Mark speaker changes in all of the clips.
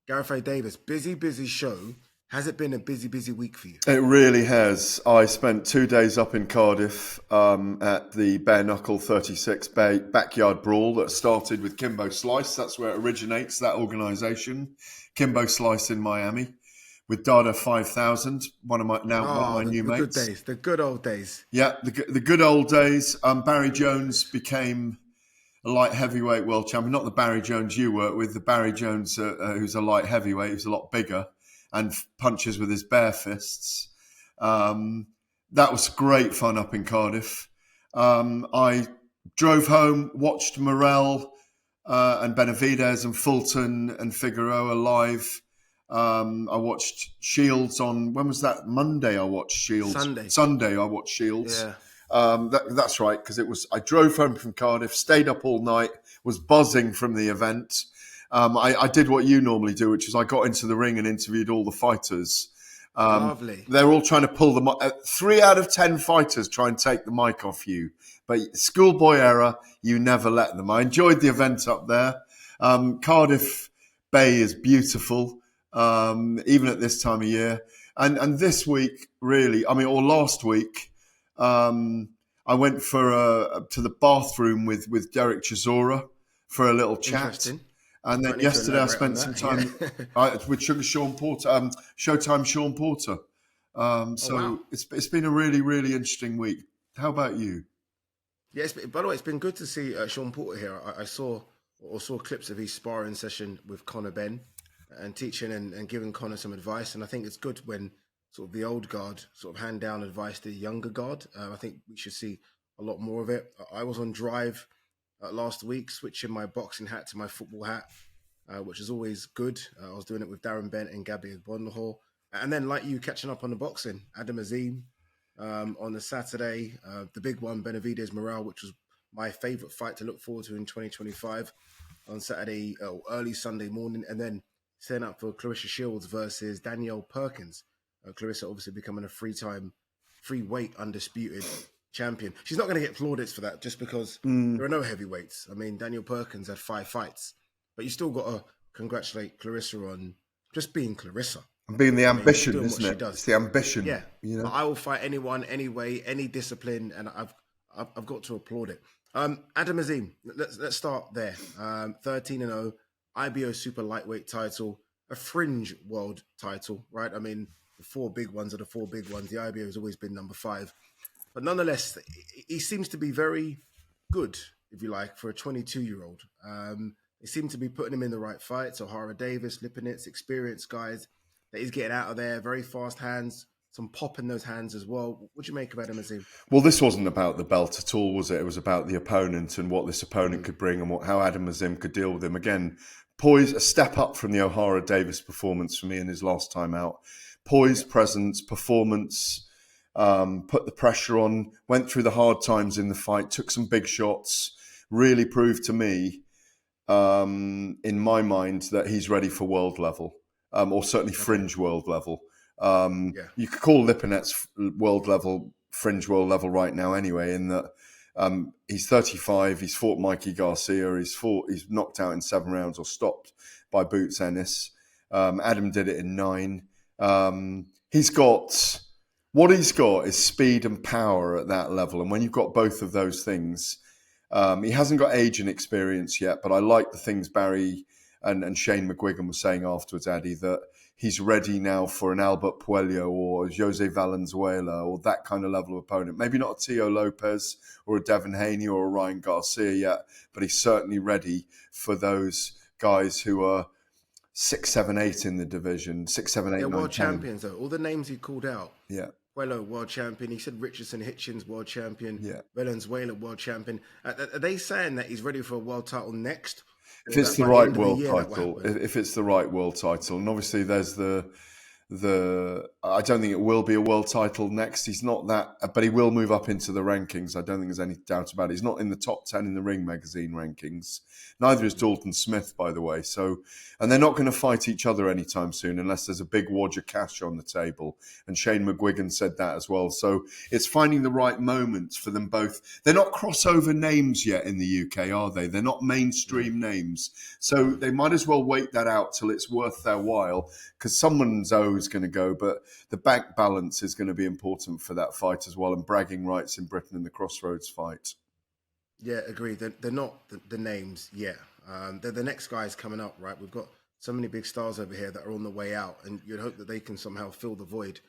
Speaker 1: Gareth A. Davies, busy show. Has it been a busy week for you?
Speaker 2: It really has. I spent 2 days up in Cardiff at the Bare Knuckle 36 backyard brawl that started with Kimbo Slice. That's where it originates, that organisation. Kimbo Slice in Miami with Dada 5000, one of my new
Speaker 1: The good
Speaker 2: mates.
Speaker 1: days, the good old days.
Speaker 2: Yeah, the good old days. Barry Jones became a light heavyweight world champion. Not the Barry Jones you work with, the Barry Jones who's a light heavyweight, who's a lot bigger and punches with his bare fists. That was great fun up in Cardiff. I drove home, watched Morel and Benavidez and Fulton and Figueroa live. I watched Shields on, when was that? Monday I watched Shields. Sunday I watched Shields.
Speaker 1: Yeah.
Speaker 2: That's right, because I drove home from Cardiff, stayed up all night, was buzzing from the event. I did what you normally do, which is I got into the ring and interviewed all the fighters.
Speaker 1: Lovely.
Speaker 2: They're all trying to pull the mic. 3 out of 10 fighters try and take the mic off you. But schoolboy error, you never let them. I enjoyed the event up there. Cardiff Bay is beautiful, even at this time of year. And this week, really, or last week, I went to the bathroom with Derek Chisora for a little chat.
Speaker 1: Interesting.
Speaker 2: And then yesterday I spent some time with Sean Porter, Showtime Sean Porter. Wow. It's been a really, really interesting week. How about you?
Speaker 1: Yeah, by the way, it's been good to see Sean Porter here. I saw clips of his sparring session with Conor Benn and teaching and giving Conor some advice. And I think it's good when sort of the old guard sort of hand down advice to the younger guard. I think we should see a lot more of it. I was on drive last week, switching my boxing hat to my football hat, which is always good. I was doing it with Darren Bent and Gabby Bonhall. And then, like you, catching up on the boxing. Adam Azim on the Saturday, the big one, Benavidez Morel, which was my favourite fight to look forward to in 2025 on Saturday, early Sunday morning. And then setting up for Clarissa Shields versus Danielle Perkins. Clarissa obviously becoming a free weight undisputed champion. She's not going to get plaudits for that just because there are no heavyweights. I mean, Danielle Perkins had 5 fights, but you still got to congratulate Clarissa on just being Clarissa.
Speaker 2: And being the ambition, isn't it? It's the ambition.
Speaker 1: Yeah. You know? I will fight anyone, anyway, any discipline, and I've got to applaud it. Adam Azim, let's start there. 13-0, IBO super lightweight title, a fringe world title, right? I mean, the 4 big ones are the 4 big ones. The IBO has always been number 5. But nonetheless, he seems to be very good, if you like, for a 22-year-old. They seem to be putting him in the right fights. O'Hara Davis, Lipinets, experienced guys that he's getting out of there. Very fast hands, some pop in those hands as well. What do you make of Adam Azim?
Speaker 2: Well, this wasn't about the belt at all, was it? It was about the opponent and what this opponent could bring and how Adam Azim could deal with him. Again, poise, a step up from the O'Hara Davis performance for me in his last time out. Poise, presence, performance. Put the pressure on, went through the hard times in the fight, took some big shots, really proved to me, in my mind, that he's ready for world level, or certainly fringe world level. You could call Lipinets world level, fringe world level right now anyway, in that he's 35, he's fought Mikey Garcia, he's knocked out in 7 rounds or stopped by Boots Ennis. Adam did it in 9. What he's got is speed and power at that level. And when you've got both of those things, he hasn't got age and experience yet, but I like the things Barry and Shane McGuigan were saying afterwards, Addy, that he's ready now for an Albert Puello or Jose Valenzuela or that kind of level of opponent. Maybe not a Teo Lopez or a Devin Haney or a Ryan Garcia yet, but he's certainly ready for those guys who are 6, 7, 8 in the division, 6, 7, 8, 9, 10.
Speaker 1: World champions, though. All the names he called out.
Speaker 2: Yeah.
Speaker 1: Puello, world champion. He said Richardson Hitchens, world champion. Yeah. Valenzuela, world champion. Are they saying that he's ready for a world title next?
Speaker 2: If it's the right world title, if it's the right world title, and obviously there's the I don't think it will be a world title next. He's not that, but he will move up into the rankings. I don't think there's any doubt about it. He's not in the top 10 in the Ring magazine rankings. Neither is Dalton Smith, by the way. So, and they're not going to fight each other anytime soon unless there's a big wad of cash on the table. And Shane McGuigan said that as well. So it's finding the right moments for them both. They're not crossover names yet in the UK, are they? They're not mainstream names. So they might as well wait that out till it's worth their while, because someone's always going to go, but the bank balance is going to be important for that fight as well, and bragging rights in Britain in the Crossroads fight.
Speaker 1: Yeah, agreed. They're not the names yet. They're the next guys coming up, right? We've got so many big stars over here that are on the way out, and you'd hope that they can somehow fill the void.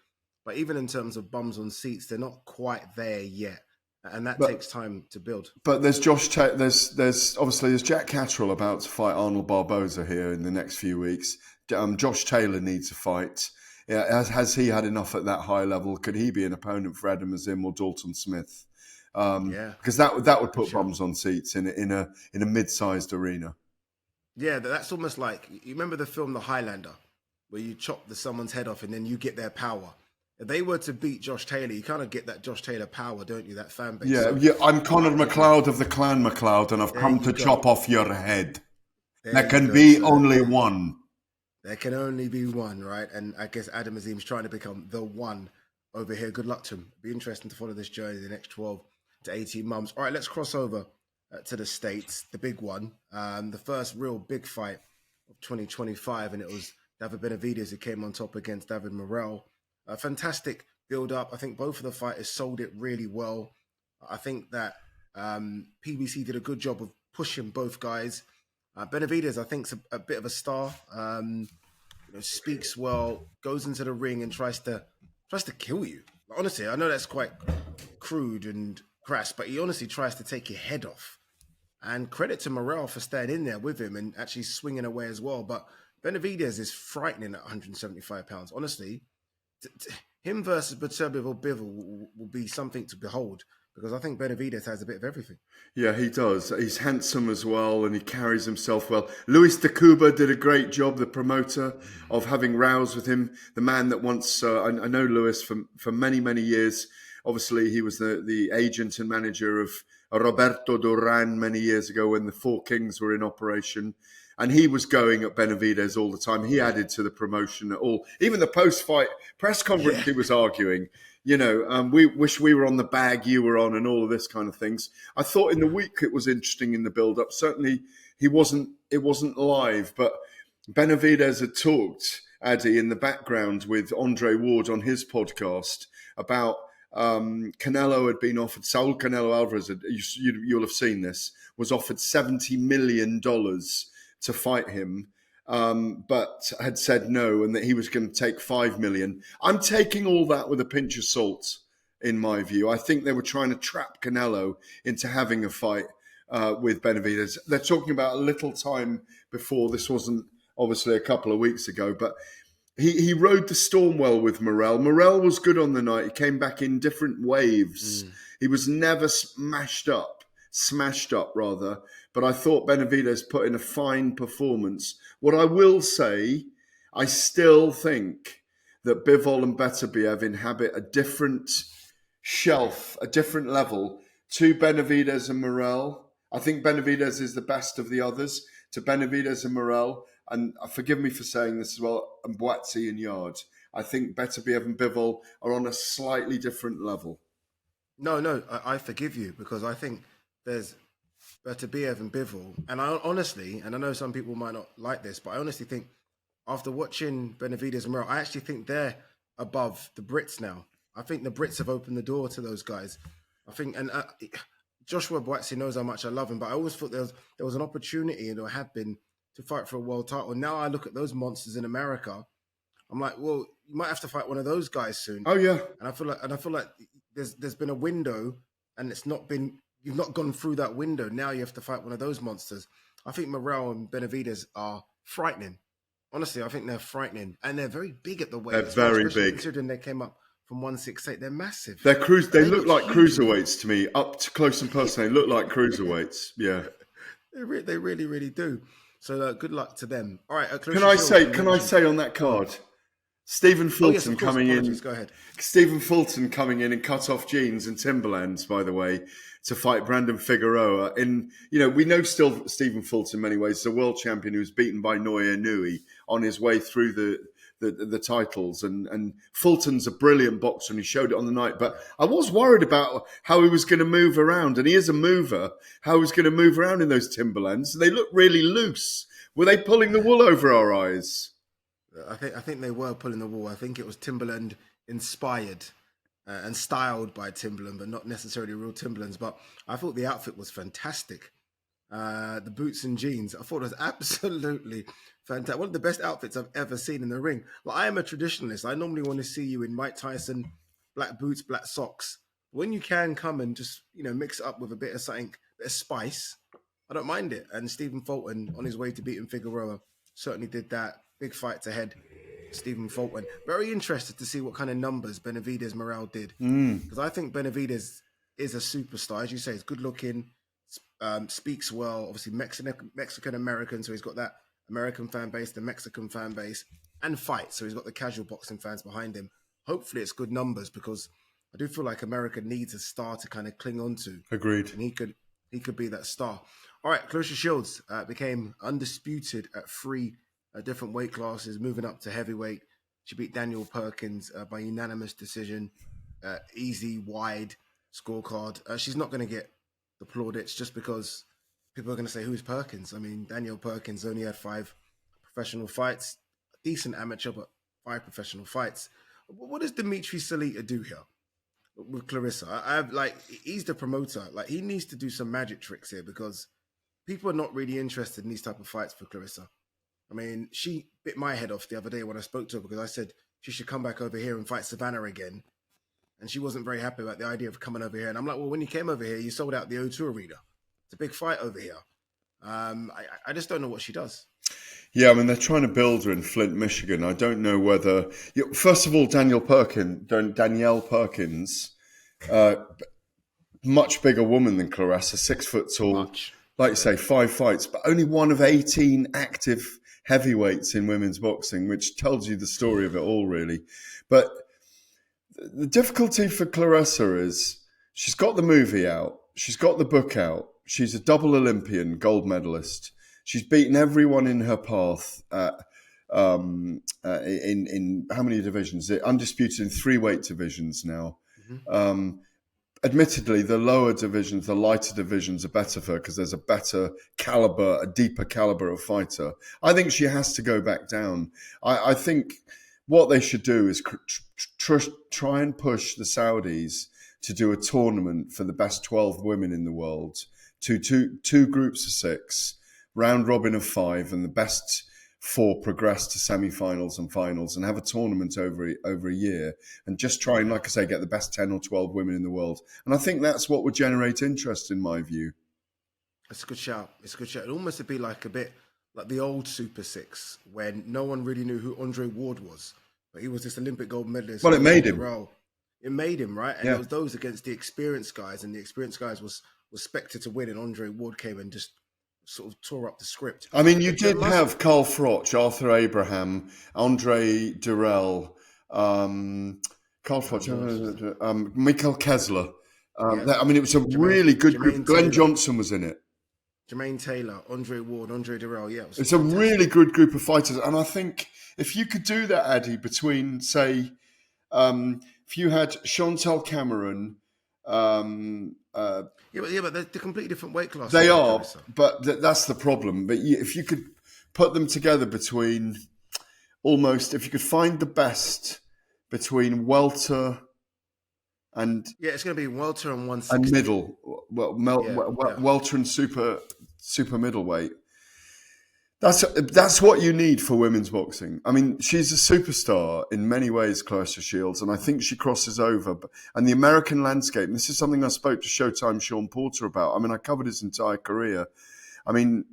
Speaker 1: But even in terms of bums on seats, they're not quite there yet, and that takes time to build.
Speaker 2: But there's there's Jack Catterall about to fight Arnold Barboza here in the next few weeks. Josh Taylor needs a fight. Yeah, has he had enough at that high level? Could he be an opponent for Adam Azim or Dalton Smith? Because that would put bums on seats in a mid-sized arena.
Speaker 1: Yeah, that's almost like, you remember the film The Highlander, where you chop someone's head off and then you get their power. If they were to beat Josh Taylor, you kind of get that Josh Taylor power, don't you? That fan base.
Speaker 2: Yeah. I'm Conor McLeod of the Clan McLeod, and I've come to chop off your head. There can be only one.
Speaker 1: There can only be one, right? And I guess Adam Azim's trying to become the one over here. Good luck to him. It'll be interesting to follow this journey the next 12 to 18 months. All right, let's cross over to the States, the big one. The first real big fight of 2025, and it was David Benavidez who came on top against David Morrell. A fantastic build-up. I think both of the fighters sold it really well. I think that PBC did a good job of pushing both guys. Benavidez, I think, is a bit of a star. Speaks well, goes into the ring and tries to kill you. Honestly, I know that's quite crude and crass, but he honestly tries to take your head off. And credit to Morrell for staying in there with him and actually swinging away as well. But Benavidez is frightening at 175 pounds. Honestly, him versus Beterbiev or Bivol will be something to behold, because I think Benavidez has a bit of everything.
Speaker 2: Yeah, he does. He's handsome as well, and he carries himself well. Luis de Cuba did a great job, the promoter, of having rows with him. The man that once, I know Luis for many, many years. Obviously, he was the agent and manager of Roberto Duran many years ago when the Four Kings were in operation. And he was going at Benavidez all the time. He added to the promotion at all. Even the post-fight press conference, he was arguing, we wish we were on the bag you were on and all of this kind of things. I thought in the week it was interesting in the build-up. Certainly it wasn't live, but Benavidez had talked, Ade, in the background with Andre Ward on his podcast about Canelo had been offered, Saul Canelo Alvarez, you'll have seen this, was offered $70 million to fight him, but had said no, and that he was going to take $5 million. I'm taking all that with a pinch of salt, in my view. I think they were trying to trap Canelo into having a fight with Benavidez. They're talking about a little time before. This wasn't obviously a couple of weeks ago, but he rode the storm well with Morrell. Morrell was good on the night. He came back in different waves. He was never smashed up, but I thought Benavidez put in a fine performance. What I will say, I still think that Bivol and Beterbiev inhabit a different shelf, a different level to Benavidez and Morrell. I think Benavidez is the best of the others to Benavidez and Morrell. And forgive me for saying this as well, and Boatsi and Yard. I think Beterbiev and Bivol are on a slightly different level.
Speaker 1: No, I forgive you, because I think there's Beterbiev and Bivol, and I honestly, and I know some people might not like this, but I honestly think after watching Benavidez and Morrell, I actually think they're above the Brits now. I think the Brits have opened the door to those guys. I think, and Joshua Boatsi knows how much I love him, but I always thought there was an opportunity, and there had been, to fight for a world title. Now I look at those monsters in America, I'm like, well, you might have to fight one of those guys soon.
Speaker 2: Oh yeah,
Speaker 1: and I feel like there's been a window, and you've not gone through that window. Now you have to fight one of those monsters. I think Morrell and Benavidez are frightening. Honestly, I think they're frightening, and they're very big at the weight.
Speaker 2: They're very big.
Speaker 1: Considering they came up from 168, they're massive.
Speaker 2: They look like cruiserweights to me. Up to close and personal, they look like cruiserweights. Yeah,
Speaker 1: they really, really do. So good luck to them. All right.
Speaker 2: Can I say on that card, Stephen
Speaker 1: Oh yes,
Speaker 2: Fulton
Speaker 1: of course.
Speaker 2: coming
Speaker 1: Apologies.
Speaker 2: in.
Speaker 1: Go ahead.
Speaker 2: Stephen Fulton coming in cut-off jeans and Timberlands, by the way, to fight Brandon Figueroa. We know still Stephen Fulton in many ways is a world champion who was beaten by Naoya Inoue on his way through the titles. And Fulton's a brilliant boxer and he showed it on the night. But I was worried about how he was going to move around. And he is a mover, how he was going to move around in those Timberlands. They look really loose. Were they pulling the wool over our eyes?
Speaker 1: I think they were pulling the wool. I think it was Timberland inspired and styled by Timberland, but not necessarily real Timberlands. But I thought the outfit was fantastic. The boots and jeans, I thought it was absolutely fantastic. One of the best outfits I've ever seen in the ring. Well, I am a traditionalist. I normally want to see you in Mike Tyson, black boots, black socks. When you can come and just mix it up with a bit of something, bit of spice, I don't mind it. And Stephen Fulton, on his way to beating Figueroa, certainly did that. Big fights ahead. Stephen Fulton. Very interested to see what kind of numbers Benavidez Morale did. Because I think Benavidez is a superstar. As you say, he's good looking, speaks well, obviously Mexican American, so he's got that American fan base, the Mexican fan base, and fights. So he's got the casual boxing fans behind him. Hopefully it's good numbers because I do feel like America needs a star to kind of cling on to.
Speaker 2: Agreed.
Speaker 1: And he could be that star. All right, Clarissa Shields became undisputed at 3 different weight classes, moving up to heavyweight. She beat Danielle Perkins by unanimous decision, easy, wide scorecard. She's not going to get the plaudits just because people are going to say, who's Perkins? I mean, Danielle Perkins only had 5 professional fights, decent amateur, but 5 professional fights. What does Dimitri Salita do here with Clarissa? He's the promoter. Like, he needs to do some magic tricks here because people are not really interested in these type of fights for Clarissa. I mean, she bit my head off the other day when I spoke to her because I said she should come back over here and fight Savannah again. And she wasn't very happy about the idea of coming over here. And I'm like, well, when you came over here, you sold out the O2 Arena. It's a big fight over here. I just don't know what she does.
Speaker 2: Yeah, I mean, they're trying to build her in Flint, Michigan. I don't know whether... First of all, Danielle Perkins, much bigger woman than Clarissa, 6 foot tall.
Speaker 1: Much.
Speaker 2: Like you say, 5 fights, but only one of 18 active heavyweights in women's boxing, which tells you the story of it all, really. But the difficulty for Clarissa is she's got the movie out, she's got the book out, she's a double Olympian, gold medalist. She's beaten everyone in her path in how many divisions? Undisputed in 3 weight divisions now. Mm-hmm. Admittedly, the lower divisions, the lighter divisions are better for her because there's a better caliber, a deeper caliber of fighter. I think she has to go back down. I think what they should do is try and push the Saudis to do a tournament for the best 12 women in the world, to two groups of 6, round robin of 5, and the best 4 progress to semi-finals and finals, and have a tournament over a year, and just try and, like I say, get the best 10 or 12 women in the world. And I think that's what would generate interest, in my view.
Speaker 1: It's a good shout. It almost would be like a bit like the old Super 6, when no one really knew who Andre Ward was, but he was this Olympic gold medalist.
Speaker 2: Well, it made him.
Speaker 1: It made him, right? And
Speaker 2: yeah.
Speaker 1: It was those against the experienced guys, and the experienced guys was expected to win, and Andre Ward came and just sort of tore up the script.
Speaker 2: I mean, you did have Carl Froch, Arthur Abraham, Andre Durrell, Carl Froch, Michael Kessler. I mean, it was a really good group. Glenn Johnson was in it.
Speaker 1: Jermaine Taylor, Andre Ward, Andre Durrell. Yeah,
Speaker 2: it's fantastic. A really good group of fighters. And I think if you could do that, Ade, between, say, if you had Chantal Cameron...
Speaker 1: but they're completely different weight classes.
Speaker 2: They are, but that's the problem. But if you could put them together between if you could find the best between welter and... Yeah,
Speaker 1: it's going to be welter and 160.
Speaker 2: And middle. Welter and super middleweight. That's what you need for women's boxing. I mean, she's a superstar in many ways, Clarissa Shields, and I think she crosses over. And the American landscape, and this is something I spoke to Showtime Sean Porter about. I mean, I covered his entire career. I mean,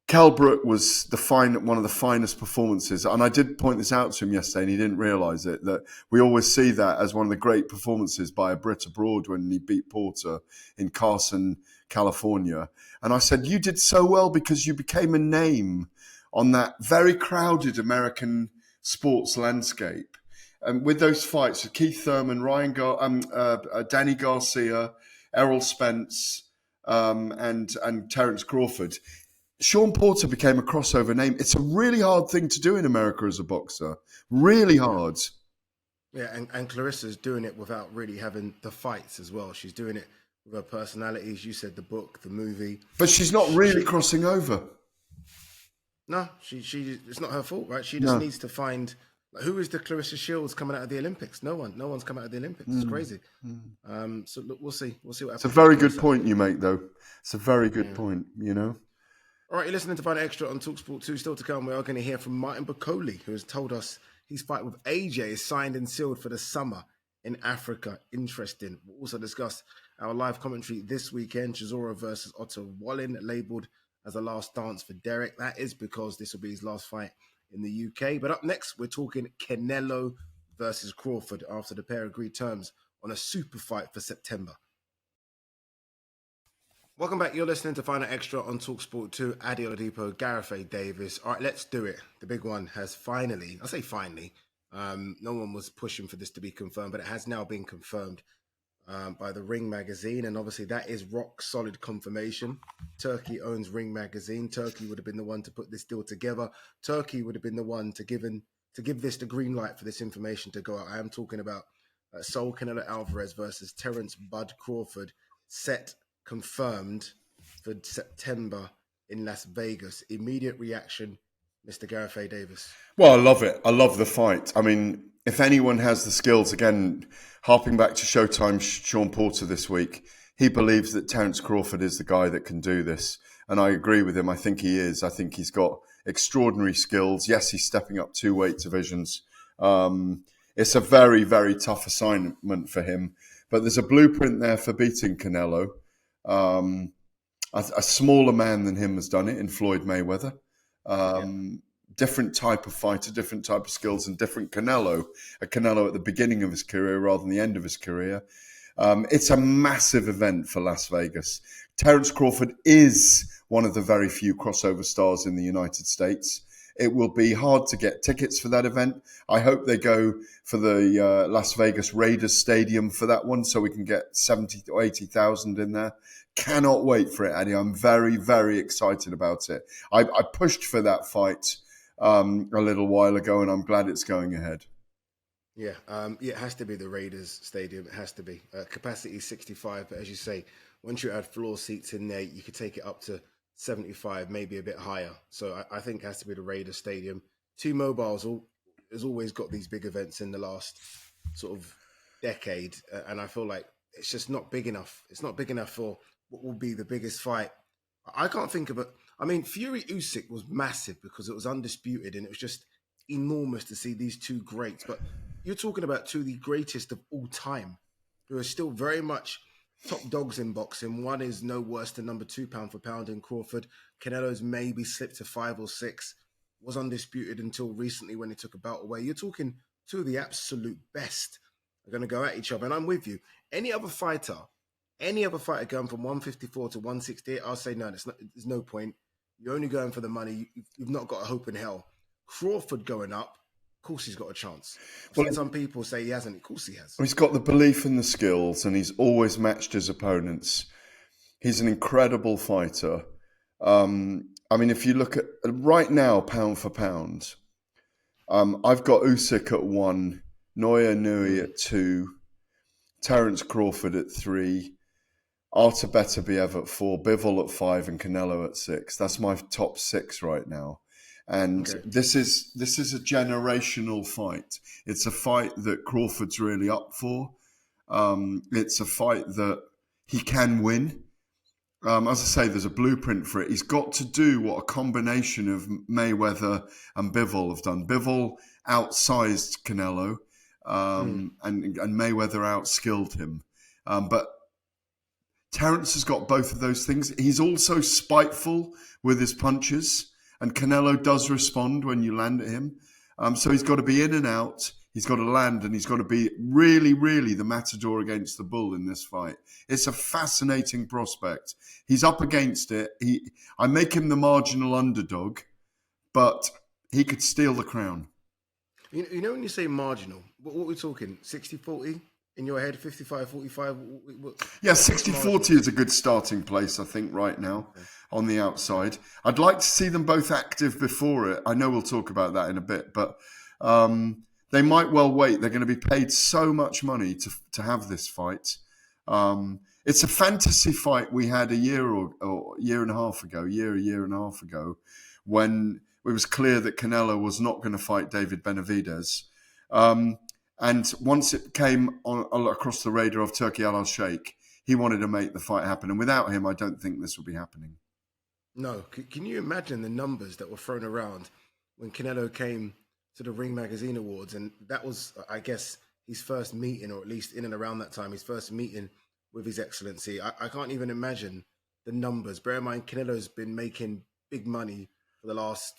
Speaker 2: Cal Brook was one of the finest performances, and I did point this out to him yesterday, and he didn't realise it, that we always see that as one of the great performances by a Brit abroad when he beat Porter in Carson, California. And I said, you did so well because you became a name on that very crowded American sports landscape. And with those fights, Keith Thurman, Danny Garcia, Errol Spence, and Terence Crawford, Sean Porter became a crossover name. It's a really hard thing to do in America as a boxer. Really hard.
Speaker 1: Yeah, and Clarissa's doing it without really having the fights as well. She's doing it with her personality, as you said, the book, the movie.
Speaker 2: But she's not really crossing over.
Speaker 1: No, she it's not her fault, right? She just needs to find who is the Clarissa Shields coming out of the Olympics. No one's coming out of the Olympics. It's crazy. So look, we'll see what happens.
Speaker 2: It's a very good point you make, though. It's a very good point. You know.
Speaker 1: All right, you're listening to Find Extra on talkSPORT 2. Still to come, we are going to hear from Martin Bakole, who has told us his fight with AJ is signed and sealed for the summer in Africa. Interesting. We'll also discuss our live commentary this weekend, Chisora versus Otto Wallin, labelled as a last dance for Derek. That is because this will be his last fight in the UK. But up next, we're talking Canelo versus Crawford after the pair agreed terms on a super fight for September. Welcome back. You're listening to Final Extra on talkSPORT 2. Ade Oladipo, Gareth, Davies. All right, let's do it. The big one has finally, I say finally, no one was pushing for this to be confirmed, but it has now been confirmed by the Ring magazine. And obviously that is rock solid confirmation. Turkey owns Ring magazine. Turkey would have been the one to put this deal together. Turkey would have been the one to give this the green light for this information to go out. I am talking about Saul Canelo Alvarez versus Terence Bud Crawford, set confirmed for September in Las Vegas. Immediate reaction, Mr. Gareth A. Davis.
Speaker 2: Well, I love it. I love the fight. I mean, if anyone has the skills, again, harping back to Showtime's Sean Porter this week, he believes that Terence Crawford is the guy that can do this. And I agree with him. I think he is. I think he's got extraordinary skills. Yes, he's stepping up 2 weight divisions. It's a very, very tough assignment for him. But there's a blueprint there for beating Canelo. A smaller man than him has done it in Floyd Mayweather. Different type of fighter, different type of skills, and different Canelo. A Canelo at the beginning of his career rather than the end of his career. It's a massive event for Las Vegas. Terence Crawford is one of the very few crossover stars in the United States. It will be hard to get tickets for that event. I hope they go for the Las Vegas Raiders Stadium for that one so we can get 70 or 80,000 in there. Cannot wait for it, Ade. I'm very, very excited about it. I pushed for that fight a little while ago, and I'm glad it's going ahead.
Speaker 1: Yeah, it has to be the Raiders Stadium. It has to be. Capacity 65, but as you say, once you add floor seats in there, you could take it up to 75, maybe a bit higher. So I think it has to be the Raiders Stadium. T-Mobile's has always got these big events in the last sort of decade, and I feel like it's just not big enough. It's not big enough for what will be the biggest fight. I can't think of it. I mean, Fury Usyk was massive because it was undisputed, and it was just enormous to see these two greats. But you're talking about two of the greatest of all time, who are still very much top dogs in boxing. One is no worse than number 2 pound for pound in Crawford. Canelo's maybe slipped to 5 or 6, was undisputed until recently when he took a belt away. You're talking two of the absolute best are going to go at each other. And I'm with you. Any other fighter going from 154 to 168, I'll say no, there's no point. You're only going for the money. You've not got a hope in hell. Crawford going up, of course he's got a chance. Some people say he hasn't. Of course he has.
Speaker 2: He's got the belief and the skills, and he's always matched his opponents. He's an incredible fighter. I mean, if you look at right now, pound for pound, I've got Usyk at 1, Noya Nui at 2, Terence Crawford at 3, Artur Beterbiev at 4, Bivol at 5, and Canelo at 6. That's my top 6 right now. And this is a generational fight. It's a fight that Crawford's really up for. It's a fight that he can win. As I say, there's a blueprint for it. He's got to do what a combination of Mayweather and Bivol have done. Bivol outsized Canelo, and Mayweather outskilled him. But Terence has got both of those things. He's also spiteful with his punches. And Canelo does respond when you land at him. So he's got to be in and out. He's got to land, and he's got to be really, really the matador against the bull in this fight. It's a fascinating prospect. He's up against it. I make him the marginal underdog, but he could steal the crown.
Speaker 1: You know when you say marginal, what are we talking? 60-40 in your head, 55-45?
Speaker 2: Yeah,
Speaker 1: What's
Speaker 2: 60-40 is a good starting place, I think, right now on the outside. I'd like to see them both active before it. I know we'll talk about that in a bit, but they might well wait. They're going to be paid so much money to have this fight. It's a fantasy fight we had a year or year and a half ago, year and a half ago, when it was clear that Canelo was not going to fight David Benavidez. And once it came across the radar of Turki Al-Sheikh, he wanted to make the fight happen. And without him, I don't think this would be happening.
Speaker 1: No. Can you imagine the numbers that were thrown around when Canelo came to the Ring Magazine Awards? And that was, I guess, his first meeting, or at least in and around that time, his first meeting with His Excellency. I can't even imagine the numbers. Bear in mind, Canelo's been making big money for the last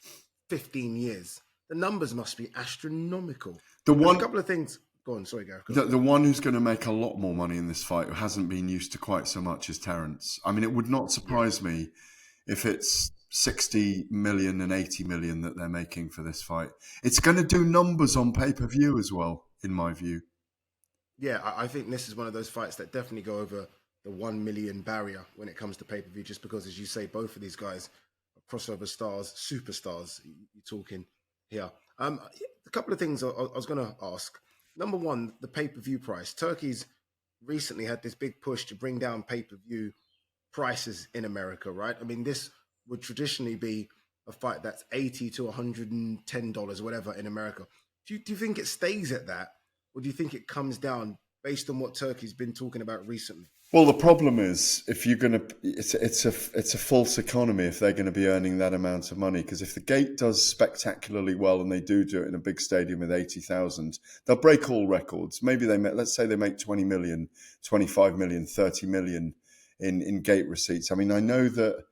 Speaker 1: 15 years. The numbers must be astronomical. A couple of things. Go on, sorry, Gareth.
Speaker 2: The one who's going to make a lot more money in this fight, who hasn't been used to quite so much, is Terence. I mean, it would not surprise me if it's 60 million and 80 million that they're making for this fight. It's going to do numbers on pay-per-view as well, in my view.
Speaker 1: Yeah, I think this is one of those fights that definitely go over the 1 million barrier when it comes to pay-per-view, just because, as you say, both of these guys are crossover stars, superstars, you're talking here. A couple of things I was going to ask. Number one, the pay-per-view price. Turkey's recently had this big push to bring down pay-per-view prices in America, right? I mean, this would traditionally be a fight that's $80 to $110, whatever, in America. Do you think it stays at that, or do you think it comes down based on what Turkey's been talking about recently?
Speaker 2: Well, the problem is, if you're going to, it's a false economy if they're going to be earning that amount of money. Because if the gate does spectacularly well, and they do it in a big stadium with 80,000, they'll break all records. Maybe let's say they make 20 million, 25 million, 30 million in gate receipts. I mean, I know that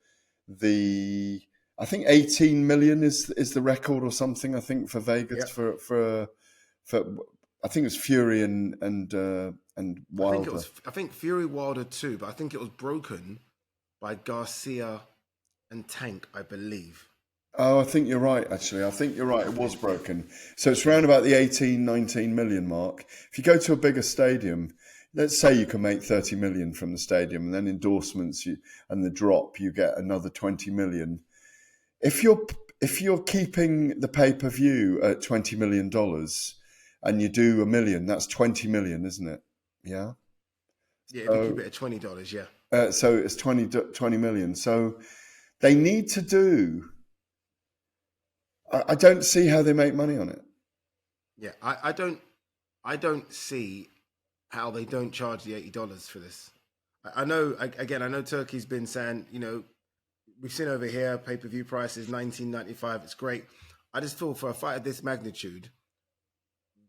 Speaker 2: I think 18 million is the record or something. I think for Vegas for I think it was Fury and Wilder.
Speaker 1: I think Fury Wilder too, but I think it was broken by Garcia and Tank, I believe.
Speaker 2: Oh, I think you're right, actually. I think you're right. It was broken. So it's around about the 18, 19 million mark. If you go to a bigger stadium, let's say you can make 30 million from the stadium, and then endorsements and the drop, you get another 20 million. If you're keeping the pay-per-view at $20 million, and you do $1 million, that's 20 million, isn't it? Yeah.
Speaker 1: Yeah, if you keep it at $20, yeah.
Speaker 2: So it's 20 million. So they need to do. I don't see how they make money on it.
Speaker 1: Yeah, I don't see how they don't charge the $80 for this. I know Turkey's been saying, we've seen over here pay-per-view prices $19.95. It's great. I just feel for a fight of this magnitude,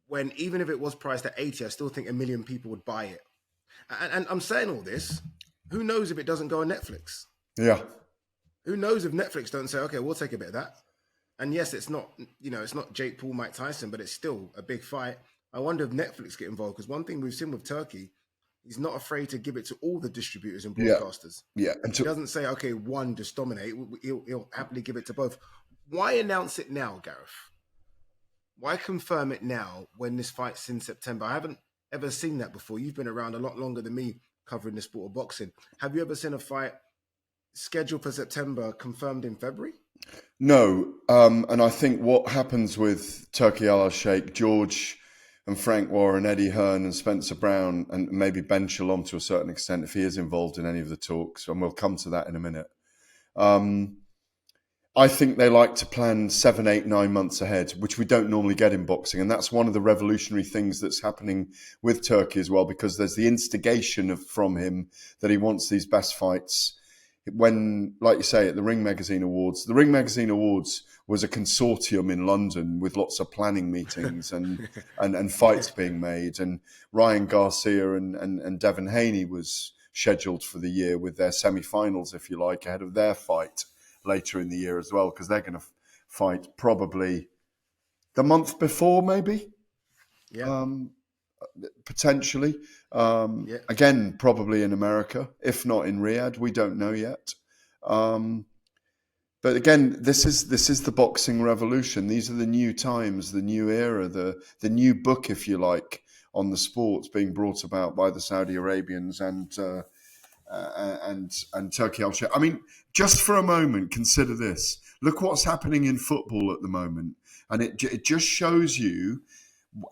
Speaker 1: when even if it was priced at 80, I still think 1 million people would buy it. And I'm saying all this, who knows if it doesn't go on Netflix?
Speaker 2: Yeah.
Speaker 1: Who knows if Netflix don't say, okay, we'll take a bit of that. And yes, it's not Jake Paul, Mike Tyson, but it's still a big fight. I wonder if Netflix get involved, because one thing we've seen with Turkey, he's not afraid to give it to all the distributors and broadcasters.
Speaker 2: Yeah.
Speaker 1: He doesn't say, okay, one just dominate. He'll happily give it to both. Why announce it now, Gareth? Why confirm it now when this fight's in September? I haven't ever seen that before. You've been around a lot longer than me covering the sport of boxing. Have you ever seen a fight scheduled for September confirmed in February?
Speaker 2: No. And I think what happens with Turki Al-Sheikh, George and Frank Warren, Eddie Hearn and Spencer Brown, and maybe Ben Shalom to a certain extent, if he is involved in any of the talks, and we'll come to that in a minute. I think they like to plan 7, 8, 9 months ahead, which we don't normally get in boxing. And that's one of the revolutionary things that's happening with Turkey as well, because there's the instigation from him that he wants these best fights. When, like you say, at the Ring Magazine Awards was a consortium in London with lots of planning meetings and fights being made. And Ryan Garcia and Devin Haney was scheduled for the year with their semi-finals, if you like, ahead of their fight later in the year as well, because they're going to fight probably the month before, maybe.
Speaker 1: Yeah.
Speaker 2: Potentially. Again, probably in America, if not in Riyadh. We don't know yet. But again, this is the boxing revolution. These are the new times, the new era, the new book, if you like, on the sports being brought about by the Saudi Arabians and Turkey Al-Sheikh. I mean, just for a moment, consider this. Look what's happening in football at the moment, and it just shows you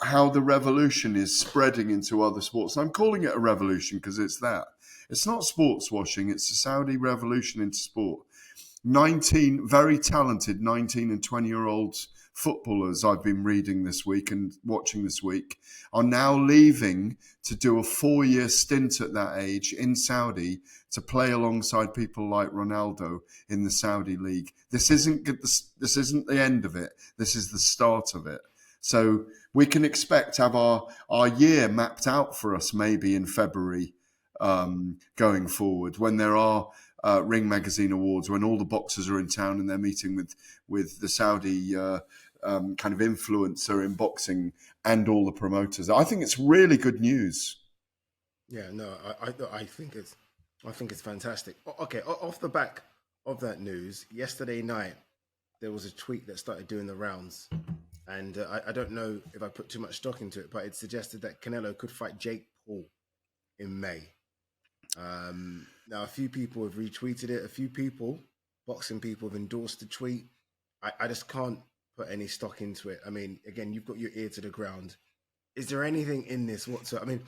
Speaker 2: how the revolution is spreading into other sports. I'm calling it a revolution because it's that. It's not sports washing. It's the Saudi revolution into sport. 19 very talented 19 and 20-year-olds footballers I've been reading this week and watching this week are now leaving to do a 4-year stint at that age in Saudi to play alongside people like Ronaldo in the Saudi league. This isn't the end of it. This is the start of it. So we can expect to have our year mapped out for us maybe in February going forward when there are Ring Magazine Awards, when all the boxers are in town and they're meeting with the Saudi kind of influencer in boxing and all the promoters. I think it's really good news.
Speaker 1: Yeah, no, I think it's fantastic. Okay, off the back of that news, yesterday night there was a tweet that started doing the rounds, and I don't know if I put too much stock into it, but it suggested that Canelo could fight Jake Paul in May. Now, a few people have retweeted it. A few people, boxing people, have endorsed the tweet. I just can't put any stock into it. I mean, again, you've got your ear to the ground. Is there anything in this whatsoever? I mean,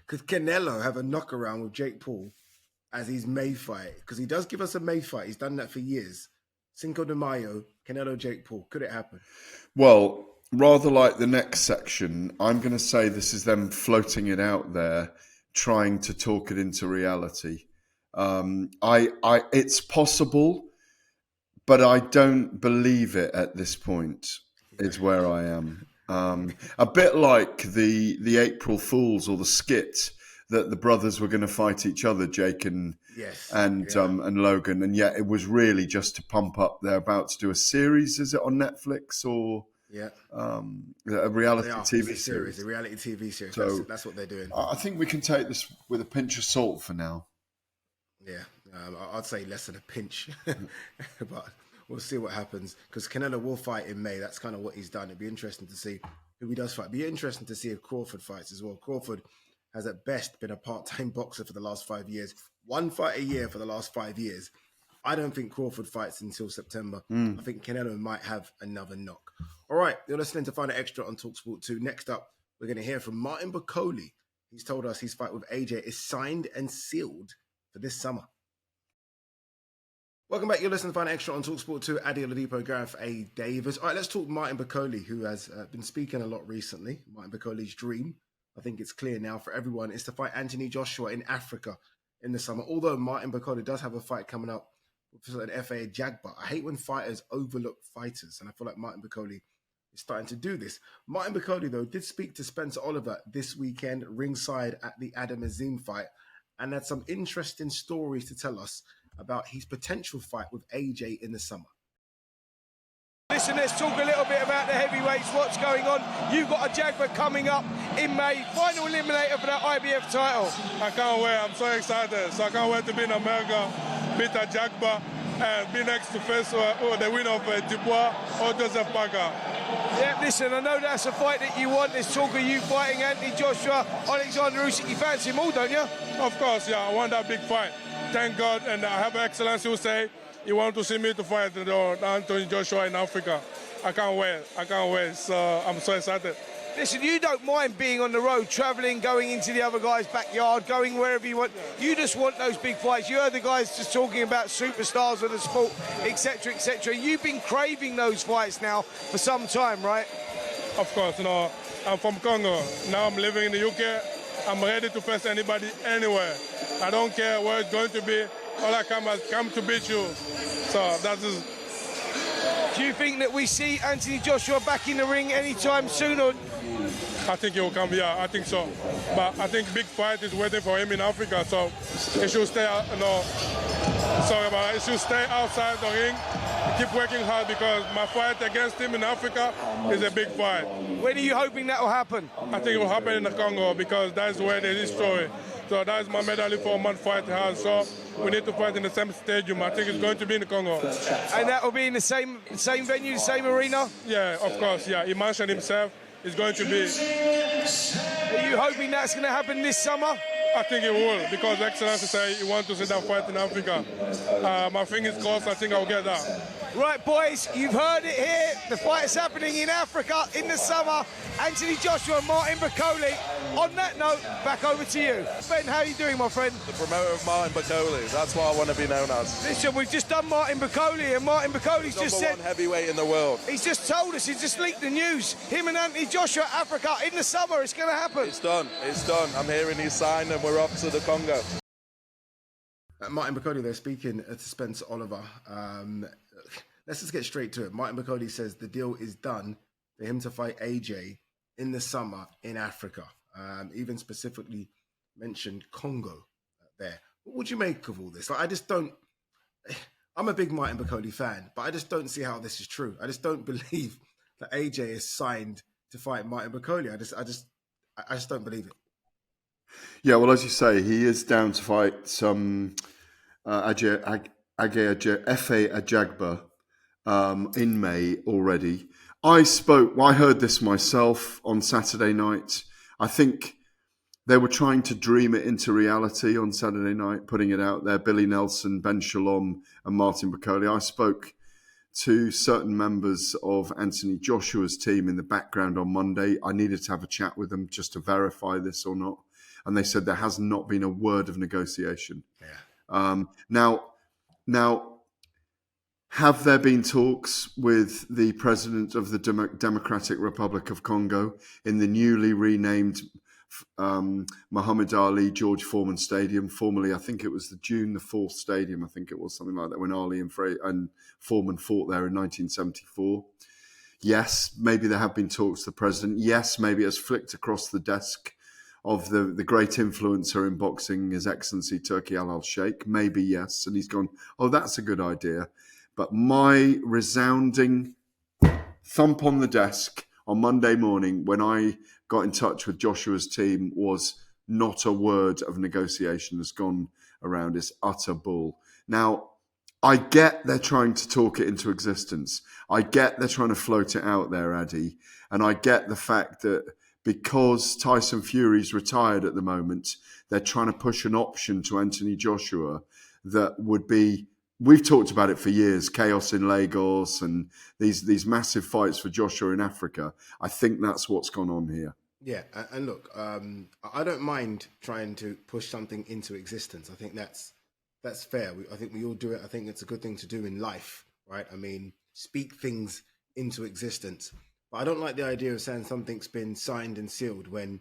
Speaker 1: could Canelo have a knockaround with Jake Paul as his May fight? Because he does give us a May fight. He's done that for years. Cinco de Mayo, Canelo, Jake Paul. Could it happen? Well,
Speaker 2: rather like the next section, I'm going to say this is them floating it out there, trying to talk it into reality. It's possible, but I don't believe it at this point. Is where I am. A bit like the April Fools or the skit that the brothers were going to fight each other, Jake and Logan, and yet it was really just to pump up. They're about to do a series. Is it on Netflix or?
Speaker 1: Yeah,
Speaker 2: a reality TV series.
Speaker 1: A reality TV series. So that's what they're doing.
Speaker 2: I think we can take this with a pinch of salt for now.
Speaker 1: Yeah, I'd say less than a pinch, but we'll see what happens because Canelo will fight in May. That's kind of what he's done. It'd be interesting to see who he does fight. It'd be interesting to see if Crawford fights as well. Crawford has at best been a part-time boxer for the last 5 years. One fight a year for the last 5 years. I don't think Crawford fights until September. I think Canelo might have another knock. All right, you're listening to Find It Extra on talkSPORT 2. Next up, we're going to hear from Martin Bakole. He's told us his fight with AJ is signed and sealed for this summer. Welcome back. You're listening to Find It Extra on talkSPORT 2. Ade Oladipo Gareth, Ade Davies. All right, let's talk Martin Bakole, who has been speaking a lot recently. Martin Bakole's dream, I think it's clear now for everyone, is to fight Anthony Joshua in Africa in the summer. Although Martin Bakole does have a fight coming up for an FA Jagba. I hate when fighters overlook fighters, and I feel like Martin Bakole is starting to do this. Martin Bakole, though, did speak to Spencer Oliver this weekend ringside at the Adam Azim fight and had some interesting stories to tell us about his potential fight with AJ in the summer.
Speaker 3: Listen, let's talk a little bit about the heavyweights, what's going on. You've got a Jagba coming up in May, final eliminator for that IBF title.
Speaker 4: I can't wait, I'm so excited. So I can't wait to be in America, beat a Jagba, and be next to face the winner of Dubois or Joseph Parker.
Speaker 3: Yeah, listen, I know that's a fight that you want. There's talk of you fighting Anthony Joshua, Alexander Usyk. You fancy them all, don't you?
Speaker 4: Of course, yeah, I want that big fight. Thank God, and I have Excellency who say he want to see me to fight Anthony Joshua in Africa. I can't wait, so I'm so excited.
Speaker 3: Listen, you don't mind being on the road, travelling, going into the other guy's backyard, going wherever you want. You just want those big fights. You heard the guys just talking about superstars of the sport, etc., etc. You've been craving those fights now for some time, right?
Speaker 4: Of course, I'm from Congo. Now I'm living in the UK. I'm ready to face anybody, anywhere. I don't care where it's going to be. All I come to beat you. So that is.
Speaker 3: Do you think that we see Anthony Joshua back in the ring anytime soon? Or?
Speaker 4: I think he will come, yeah, I think so. But I think big fight is waiting for him in Africa, so he should stay, he should stay outside the ring keep working hard because my fight against him in Africa is a big fight.
Speaker 3: When are you hoping that will happen?
Speaker 4: I think it will happen in the Congo because that's where there is story. So that's my medal for a month fight has. So we need to fight in the same stadium. I think it's going to be in the Congo.
Speaker 3: And that will be in the same venue, the same arena?
Speaker 4: Yeah, of course, yeah. He mentioned himself it's going to be.
Speaker 3: Are you hoping that's going to happen this summer?
Speaker 4: I think it will because Excellency say he wants to see that fight in Africa. My fingers crossed, I think I'll get that.
Speaker 3: Right, boys, you've heard it here. The fight is happening in Africa in the summer. Anthony Joshua and Martin Bakole. On that note, back over to you. Ben, how are you doing, my friend?
Speaker 5: The promoter of Martin Bakole. That's what I want to be known as.
Speaker 3: Listen, we've just done Martin Bakole, and Martin Bakole's just said...
Speaker 5: #1 heavyweight in the world.
Speaker 3: He's just told us, he's just leaked the news. Him and Anthony Joshua, Africa, in the summer, it's going to happen.
Speaker 5: It's done. It's done. I'm hearing he's signed and we're off to the Congo.
Speaker 1: Martin Bakole, they're speaking to Spencer Oliver. Let's just get straight to it. Martin Bakole says the deal is done for him to fight AJ in the summer in Africa. Even specifically mentioned Congo there. What would you make of all this? Like, I just don't... I'm a big Martin Bakole fan, but I just don't see how this is true. I just don't believe that AJ is signed to fight Martin Bakole. I just don't believe it.
Speaker 2: Yeah, well, as you say, he is down to fight some Efe Ajagba in May already. I heard this myself on Saturday night. I think they were trying to dream it into reality on Saturday night, putting it out there. Billy Nelson, Ben Shalom and Martin Bakole. I spoke to certain members of Anthony Joshua's team in the background on Monday. I needed to have a chat with them just to verify this or not. And they said there has not been a word of negotiation. Yeah. Now, have there been talks with the president of the Democratic Republic of Congo in the newly renamed Muhammad Ali George Foreman Stadium? Formerly, I think it was the June the 4th Stadium. I think it was something like that when Ali and Foreman fought there in 1974. Yes, maybe there have been talks to the president. Yes, maybe it's flicked across the desk of the great influencer in boxing, His Excellency Turki Al-Sheikh. Maybe yes. And he's gone, oh, that's a good idea. But my resounding thump on the desk on Monday morning when I got in touch with Joshua's team was not a word of negotiation has gone around. It's utter bull. Now, I get they're trying to talk it into existence. I get they're trying to float it out there, Ade. And I get the fact that because Tyson Fury's retired at the moment, they're trying to push an option to Anthony Joshua that would be, we've talked about it for years, chaos in Lagos and these massive fights for Joshua in Africa. I think that's what's gone on here.
Speaker 1: Yeah, and look, I don't mind trying to push something into existence. I think that's fair. I think we all do it. I think it's a good thing to do in life, right? I mean, speak things into existence. But I don't like the idea of saying something's been signed and sealed when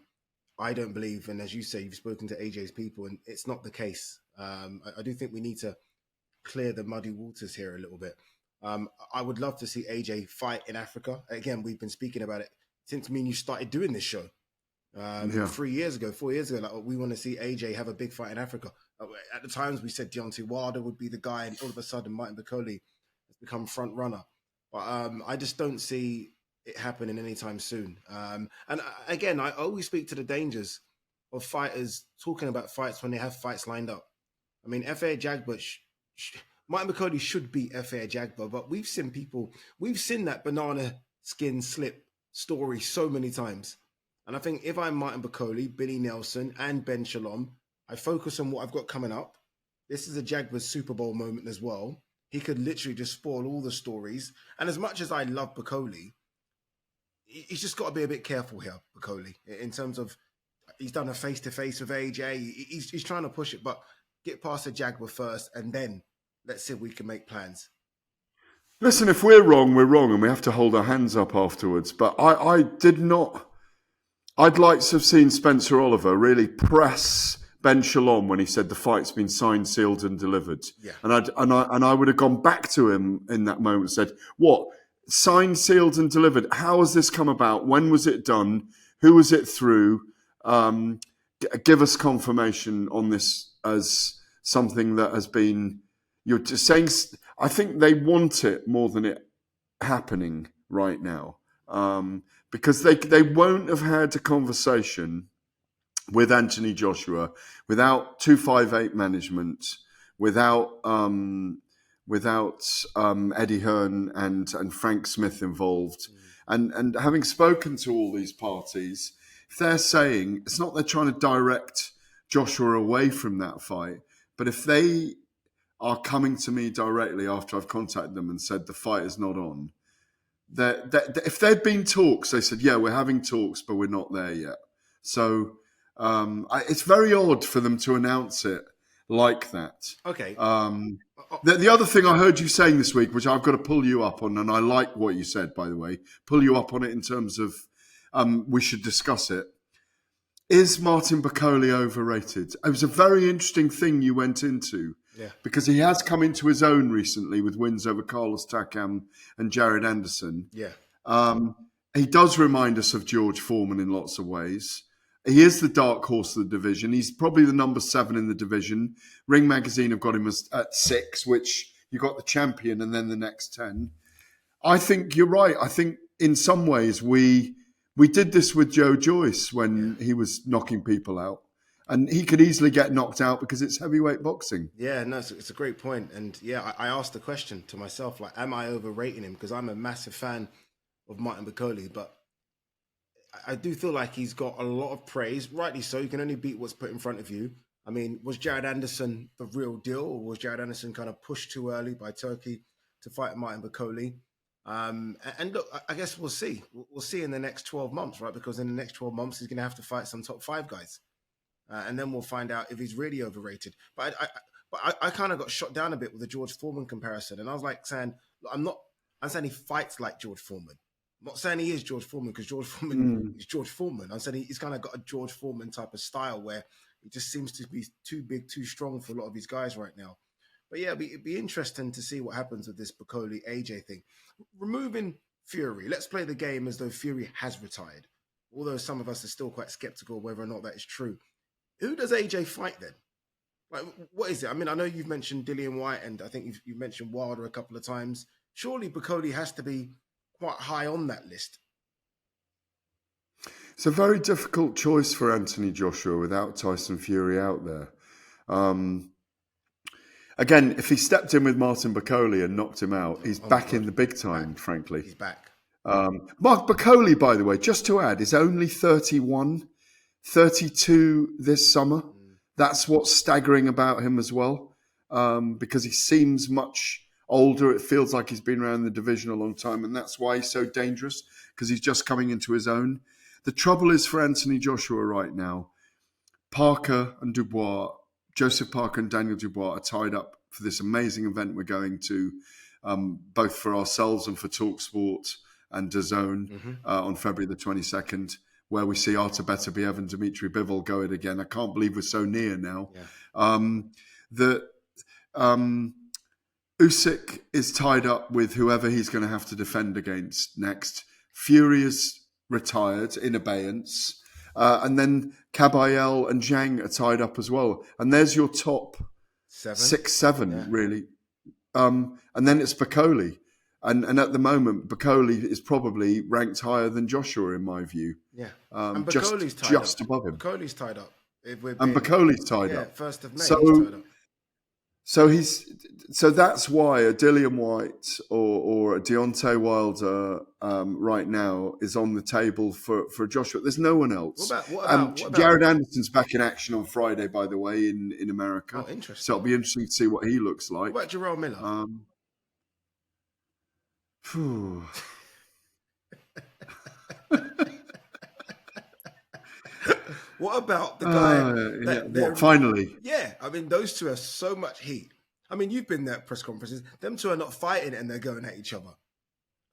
Speaker 1: I don't believe, and as you say, you've spoken to AJ's people, and it's not the case. I do think we need to clear the muddy waters here a little bit. I would love to see AJ fight in Africa. Again, we've been speaking about it since me and you started doing this show. 4 years ago, like, we want to see AJ have a big fight in Africa. At the times, we said Deontay Wilder would be the guy, and all of a sudden, Martin Bakole has become front runner. But I just don't see it happening anytime soon. And again, I always speak to the dangers of fighters talking about fights when they have fights lined up. I mean, Efe Ajagba, Martin Bakole should beat Efe Ajagba, but we've seen that banana skin slip story so many times. And I think if I'm Martin Bakole, Billy Nelson and Ben Shalom, I focus on what I've got coming up. This is Ajagba's Super Bowl moment as well. He could literally just spoil all the stories. And as much as I love Bakole, he's just got to be a bit careful here, Bakole, in terms of he's done a face-to-face with AJ. He's trying to push it, but get past Ajagba first, and then let's see if we can make plans.
Speaker 2: Listen, if we're wrong, and we have to hold our hands up afterwards. But I'd like to have seen Spencer Oliver really press Ben Shalom when he said the fight's been signed, sealed and delivered. Yeah. And I would have gone back to him in that moment and said, what? Signed, sealed and delivered. How has this come about? When was it done? Who was it through? Give us confirmation on this as something that has been, you're just saying. I think they want it more than it happening right now, because they won't have had a conversation with Anthony Joshua without 258 management, without Eddie Hearn and Frank Smith involved, and having spoken to all these parties, if they're saying it's not they're trying to direct Joshua away from that fight, but if they are coming to me directly after I've contacted them and said the fight is not on, that if there'd been talks, they said, yeah, we're having talks, but we're not there yet. So it's very odd for them to announce it like that.
Speaker 1: Okay.
Speaker 2: The other thing I heard you saying this week, which I've got to pull you up on, and I like what you said, by the way, pull you up on it in terms of we should discuss it. Is Martin Bakole overrated? It was a very interesting thing you went into.
Speaker 1: Yeah.
Speaker 2: Because he has come into his own recently with wins over Carlos Takam and Jared Anderson.
Speaker 1: Yeah.
Speaker 2: He does remind us of George Foreman in lots of ways. He is the dark horse of the division. He's probably the number 7 in the division. Ring Magazine have got him at 6, which you got the champion and then the next 10. I think you're right. I think in some ways we did this with Joe Joyce when he was knocking people out. And he could easily get knocked out because it's heavyweight boxing.
Speaker 1: Yeah, no, it's a great point. And yeah, I asked the question to myself, like, am I overrating him? Because I'm a massive fan of Martin Bakole, but I do feel like he's got a lot of praise, rightly so. You can only beat what's put in front of you. I mean, was Jared Anderson the real deal, or was Jared Anderson kind of pushed too early by Turkey to fight Martin Bakole? And look, I guess we'll see. We'll see in the next 12 months, right? Because in the next 12 months, he's going to have to fight some top 5 guys. And then we'll find out if he's really overrated. But I kind of got shot down a bit with the George Foreman comparison. And I was like saying, look, I'm saying he fights like George Foreman. I'm not saying he is George Foreman because George Foreman is George Foreman. I'm saying he's kind of got a George Foreman type of style where he just seems to be too big, too strong for a lot of these guys right now. But yeah, it'd be interesting to see what happens with this Bakole AJ thing. Removing Fury, let's play the game as though Fury has retired. Although some of us are still quite skeptical whether or not that is true. Who does AJ fight then? Like, what is it? I mean, I know you've mentioned Dillian White, and I think you've mentioned Wilder a couple of times. Surely Bakole has to be quite high on that list.
Speaker 2: It's a very difficult choice for Anthony Joshua without Tyson Fury out there. Again, if he stepped in with Martin Bakole and knocked him out, he's back in the big time, frankly.
Speaker 1: He's back.
Speaker 2: Mark Bakole, by the way, just to add, is only 31, 32 this summer. That's what's staggering about him as well, because he seems much older. It feels like he's been around the division a long time, and that's why he's so dangerous, because he's just coming into his own. The trouble is for Anthony Joshua right now, Parker and Dubois, Joseph Parker and Daniel Dubois are tied up for this amazing event we're going to, both for ourselves and for talkSPORT and DAZN on February the 22nd, where we see Artur Beterbiev and Dimitri Bivol go it again. I can't believe we're so near now. Yeah. Usyk is tied up with whoever he's going to have to defend against next. Fury is retired in abeyance. And then Kabayel and Zhang are tied up as well. And there's your top 6, 7, really. And then it's Bakole. And at the moment, Bakole is probably ranked higher than Joshua, in my view.
Speaker 1: Yeah. And Bakole's tied
Speaker 2: just
Speaker 1: up.
Speaker 2: Above him.
Speaker 1: Bakole's tied up.
Speaker 2: And Bakole's tied up.
Speaker 1: 1st of May, he's tied up.
Speaker 2: So that's why a Dillian White or a Deontay Wilder right now is on the table for Joshua. There's no one else.
Speaker 1: What about
Speaker 2: Jared Anderson's back in action on Friday, by the way, in America.
Speaker 1: Oh, interesting.
Speaker 2: So it'll be interesting to see what he looks like.
Speaker 1: What about Jarrell Miller? What about the guy?
Speaker 2: Finally.
Speaker 1: Yeah, I mean, those two have so much heat. I mean, you've been there at press conferences. Them two are not fighting and they're going at each other.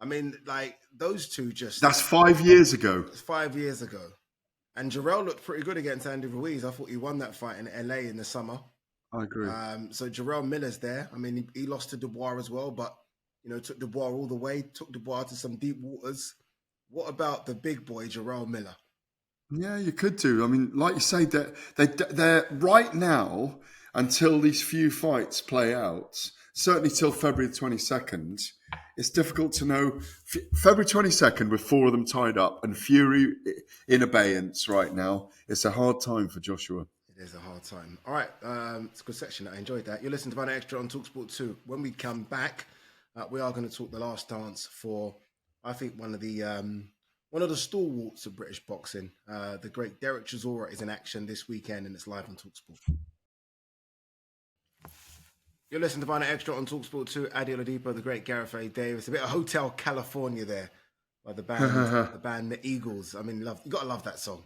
Speaker 1: I mean, like, those two just...
Speaker 2: That's 5 years ago.
Speaker 1: It's 5 years ago. And Jarrell looked pretty good against Andy Ruiz. I thought he won that fight in LA in the summer.
Speaker 2: I agree.
Speaker 1: So Jarrell Miller's there. I mean, he lost to Dubois as well, but, took Dubois all the way, took Dubois to some deep waters. What about the big boy, Jarrell Miller?
Speaker 2: Yeah, you could do. I mean, like you say, they're right now, until these few fights play out, certainly till February 22nd, it's difficult to know. February 22nd, with 4 of them tied up and Fury in abeyance right now, it's a hard time for Joshua.
Speaker 1: It is a hard time. All right, it's a good section. I enjoyed that. You're listening to Final Extra on talkSPORT 2. When we come back, we are going to talk the last dance for, I think, one of the stalwarts of British boxing. The great Derek Chisora is in action this weekend, and it's live on talkSPORT. You're listening to Final Extra on talkSPORT 2. Ade Oladipo, the great Gareth A. Davies. A bit of Hotel California there by the band The Eagles. I mean, you got to love that song.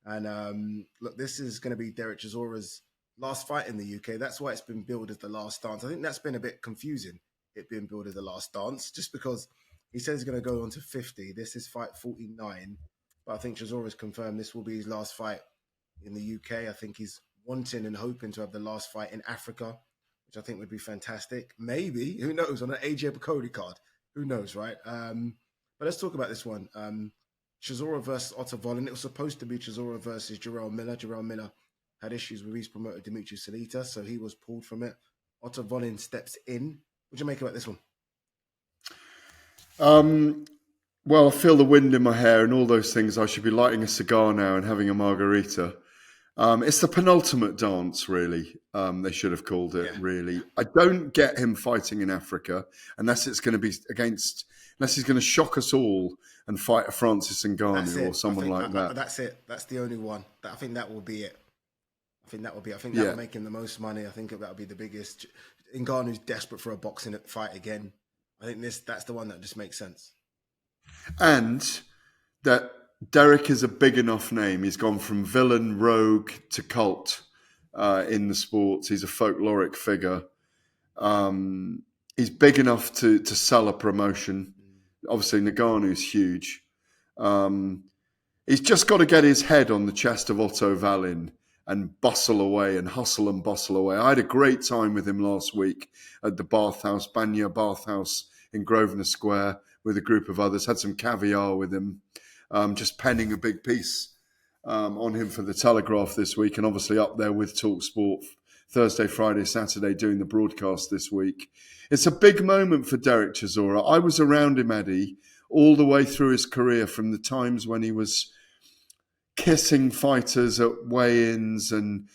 Speaker 1: And look, this is going to be Derek Chisora's last fight in the UK. That's why it's been billed as the last dance. I think that's been a bit confusing, it being billed as the last dance, just because he says he's going to go on to 50. This is fight 49. But I think Chisora's confirmed this will be his last fight in the UK. I think he's wanting and hoping to have the last fight in Africa, which I think would be fantastic. Maybe, who knows, on an Ade Bakole card. Who knows, right? But let's talk about this one. Chisora versus Otto Volin. It was supposed to be Chisora versus Jarrell Miller. Jarrell Miller had issues with his promoter, Dimitri Salita, so he was pulled from it. Otto Volin steps in. What do you make about this one?
Speaker 2: Well, I feel the wind in my hair and all those things. I should be lighting a cigar now and having a margarita. It's the penultimate dance, really. They should have called it, really. I don't get him fighting in Africa unless it's going to be unless he's going to shock us all and fight a Francis Ngannou or someone like that.
Speaker 1: That's it. That's the only one. I think that will be it. I think that will make him the most money. I think that will be the biggest. Ngannou's desperate for a boxing fight again. I think that's the one that just makes sense.
Speaker 2: And that Derek is a big enough name. He's gone from villain, rogue to cult in the sports. He's a folkloric figure. He's big enough to sell a promotion. Obviously, Ngannou's huge. He's just got to get his head on the chest of Otto Wallin and bustle away and hustle and bustle away. I had a great time with him last week at the Bathhouse, Banya Bathhouse in Grosvenor Square with a group of others. Had some caviar with him. Just penning a big piece on him for the Telegraph this week, and obviously up there with talkSPORT Thursday, Friday, Saturday doing the broadcast this week. It's a big moment for Derek Chisora. I was around him, Eddie, all the way through his career, from the times when he was kissing fighters at weigh-ins and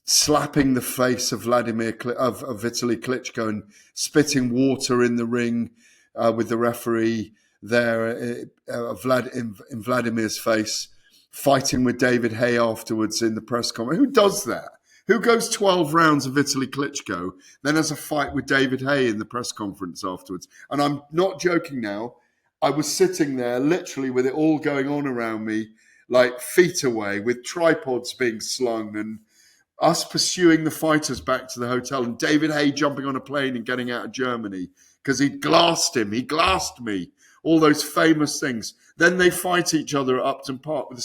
Speaker 2: slapping the face of Vitaly Klitschko and spitting water in the ring with the referee there in Vladimir's face, fighting with David Hay afterwards in the press conference. Who does that? Who goes 12 rounds of Vitaly Klitschko, then has a fight with David Hay in the press conference afterwards? And I'm not joking now. I was sitting there literally with it all going on around me, like feet away, with tripods being slung and us pursuing the fighters back to the hotel, and David Hay jumping on a plane and getting out of Germany because he'd glassed him. He glassed me. All those famous things. Then they fight each other at Upton Park with a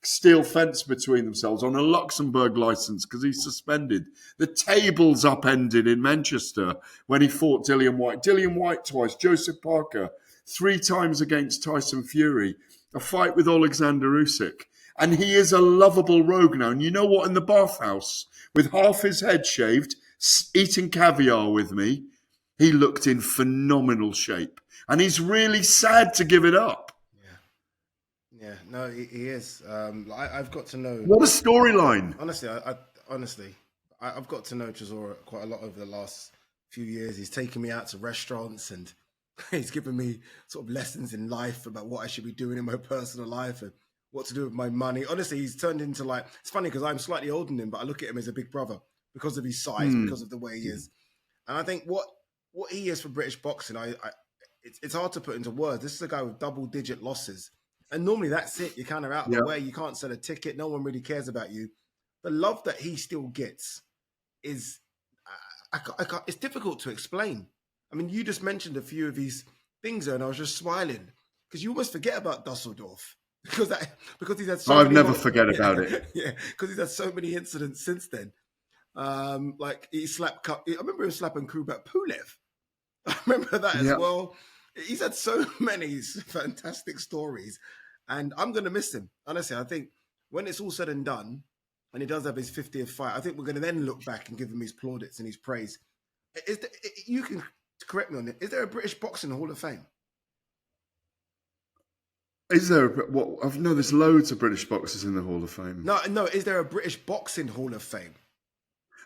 Speaker 2: steel fence between themselves on a Luxembourg license because he's suspended. The tables upended in Manchester when he fought Dillian Whyte. Dillian Whyte twice, Joseph Parker 3 times against Tyson Fury, a fight with Alexander Usyk. And he is a lovable rogue now. And you know what? In the bathhouse, with half his head shaved, eating caviar with me, he looked in phenomenal shape. And he's really sad to give it up.
Speaker 1: Yeah, no, he is. I've got to know.
Speaker 2: What a storyline!
Speaker 1: Honestly, I've got to know Chisora quite a lot over the last few years. He's taken me out to restaurants and he's given me sort of lessons in life about what I should be doing in my personal life and what to do with my money. Honestly, he's turned into like, it's funny because I'm slightly older than him, but I look at him as a big brother because of his size, because of the way he is. And I think what he is for British boxing, it's hard to put into words. This is a guy with double-digit losses. And normally that's it. You're kind of out of the way. You can't sell a ticket. No one really cares about you. The love that he still gets is, it's difficult to explain. I mean, you just mentioned a few of these things there, and I was just smiling because you almost forget about Dusseldorf because he's had so many.
Speaker 2: I've never forget about it.
Speaker 1: Yeah, because he's had so many incidents since then. Like he slapped. I remember him slapping Kubrat Pulev. I remember that as well. He's had so many fantastic stories, and I'm going to miss him. Honestly, I think when it's all said and done, and he does have his 50th fight, I think we're going to then look back and give him his plaudits and his praise. You can correct me on it. Is there a British Boxing Hall of Fame?
Speaker 2: Is there what? No, there's loads of British boxers in the Hall of Fame.
Speaker 1: No. Is there a British Boxing Hall of Fame?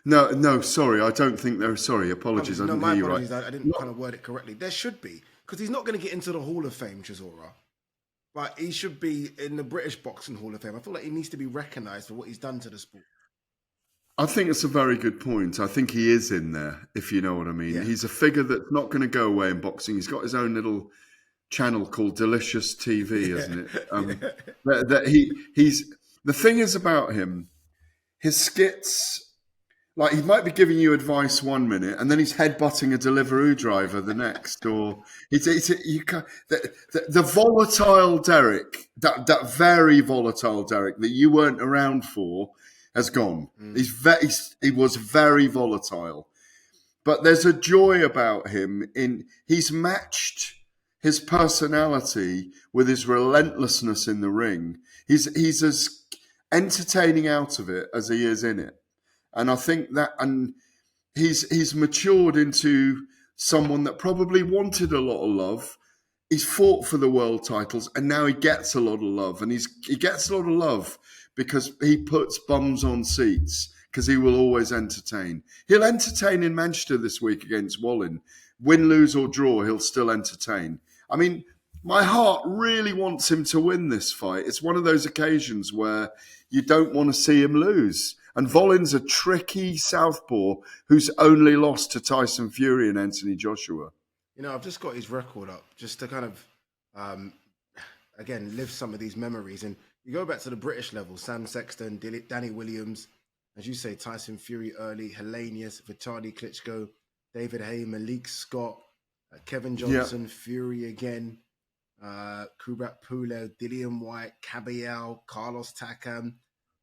Speaker 2: No. Sorry, I don't think there. Sorry, apologies. I didn't hear you right.
Speaker 1: I didn't kind of word it correctly. There should be, because he's not going to get into the Hall of Fame, Chisora. But he should be in the British Boxing Hall of Fame. I feel like he needs to be recognised for what he's done to the sport.
Speaker 2: I think it's a very good point. I think he is in there, if you know what I mean.
Speaker 1: Yeah.
Speaker 2: He's a figure that's not going to go away in boxing. He's got his own little channel called Delicious TV, isn't it? He's the thing is about him, his skits. Like, he might be giving you advice 1 minute, and then he's headbutting a Deliveroo driver the next, or the volatile Derek, that very volatile Derek that you weren't around for, has gone. He was very volatile, but there's a joy about him he's matched his personality with his relentlessness in the ring. He's as entertaining out of it as he is in it. And I think that, and he's matured into someone that probably wanted a lot of love. He's fought for the world titles, and now he gets a lot of love. And he gets a lot of love because he puts bums on seats, because he will always entertain. He'll entertain in Manchester this week against Wallin. Win, lose or draw, he'll still entertain. I mean, my heart really wants him to win this fight. It's one of those occasions where you don't want to see him lose. And Vollin's a tricky southpaw who's only lost to Tyson Fury and Anthony Joshua.
Speaker 1: You know, I've just got his record up just to kind of, again, live some of these memories. And you go back to the British level, Sam Sexton, Danny Williams, as you say, Tyson Fury early, Helenius, Vitali Klitschko, David Haye, Malik Scott, Kevin Johnson, Fury again, Kubrat Pulev, Dillian White, Caballero, Carlos Takam.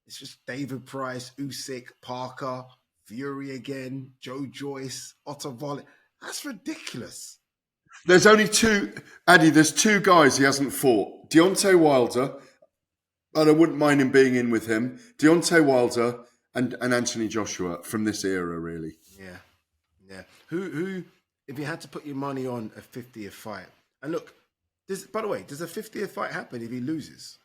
Speaker 1: It's just David Price, Usyk, Parker, Fury again, Joe Joyce, Otto Volley. That's ridiculous.
Speaker 2: There's only two, Ade, there's two guys he hasn't fought. Deontay Wilder, and I wouldn't mind him being in with him. Deontay Wilder and Anthony Joshua from this era, really.
Speaker 1: Yeah. Who, if you had to put your money on a 50th fight, and look, by the way, does a 50th fight happen if he loses?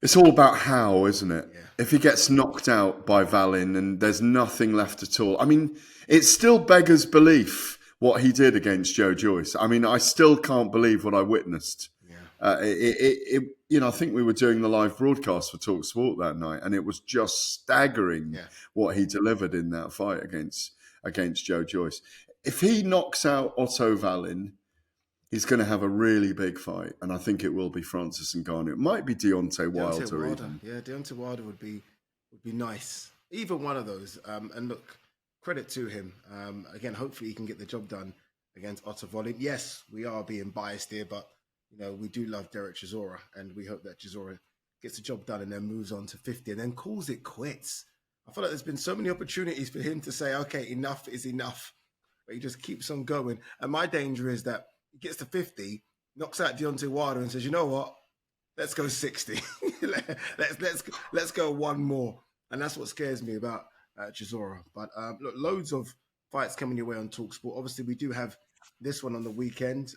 Speaker 2: It's all about how, isn't it?
Speaker 1: Yeah.
Speaker 2: If he gets knocked out by Wallin and there's nothing left at all. I mean, it still beggars belief what he did against Joe Joyce. I mean, I still can't believe what I witnessed. Yeah. I think we were doing the live broadcast for talkSPORT that night, and it was just staggering what he delivered in that fight against Joe Joyce. If he knocks out Otto Wallin, he's going to have a really big fight, and I think it will be Francis Ngannou. It might be Deontay Wilder even.
Speaker 1: Yeah, Deontay Wilder would be nice. Either one of those. And look, credit to him. Again, hopefully he can get the job done against Otto Wallin. Yes, we are being biased here, but we do love Derek Chisora, and we hope that Chisora gets the job done and then moves on to 50 and then calls it quits. I feel like there's been so many opportunities for him to say, okay, enough is enough. But he just keeps on going. And my danger is that he gets to 50, knocks out Deontay Wilder and says, you know what? Let's go 60. let's go one more. And that's what scares me about Chisora. But look, loads of fights coming your way on talkSPORT. Obviously, we do have this one on the weekend,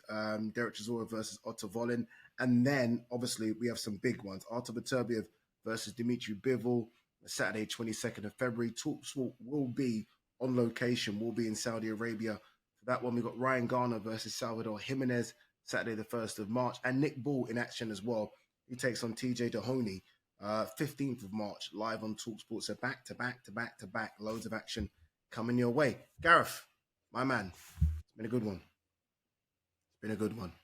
Speaker 1: Derek Chisora versus Otto Wallin. And then, obviously, we have some big ones. Artur Beterbiev versus Dimitri Bivol, Saturday, 22nd of February. talkSPORT will be on location. We'll be in Saudi Arabia. For that one, we've got Ryan Garner versus Salvador Jimenez, Saturday, the 1st of March. And Nick Ball in action as well. He takes on TJ Dohoney, 15th of March, live on talkSPORT. So back to back, loads of action coming your way. Gareth, my man, it's been a good one.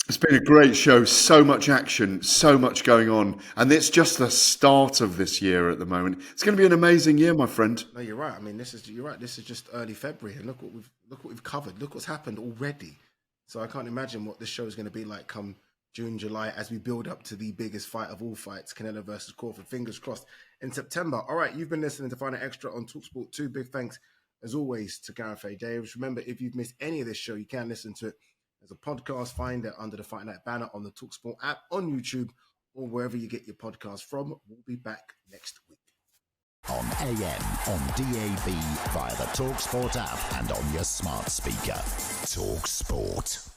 Speaker 2: It's been a great show. So much action, so much going on. And it's just the start of this year at the moment. It's going to be an amazing year, my friend.
Speaker 1: No, you're right. I mean, you're right. This is just early February. And look what we've covered. Look what's happened already. So I can't imagine what this show is going to be like come June, July, as we build up to the biggest fight of all fights, Canelo versus Crawford. Fingers crossed in September. All right, you've been listening to Find Out Extra on talkSPORT 2. Big thanks, as always, to Gareth A. Davies. Remember, if you've missed any of this show, you can listen to it as a podcast. Find it under the Fight Night banner on the talkSPORT app, on YouTube, or wherever you get your podcast from. We'll be back next week.
Speaker 6: on AM, on DAB, via the talkSPORT app and on your smart speaker. talkSPORT.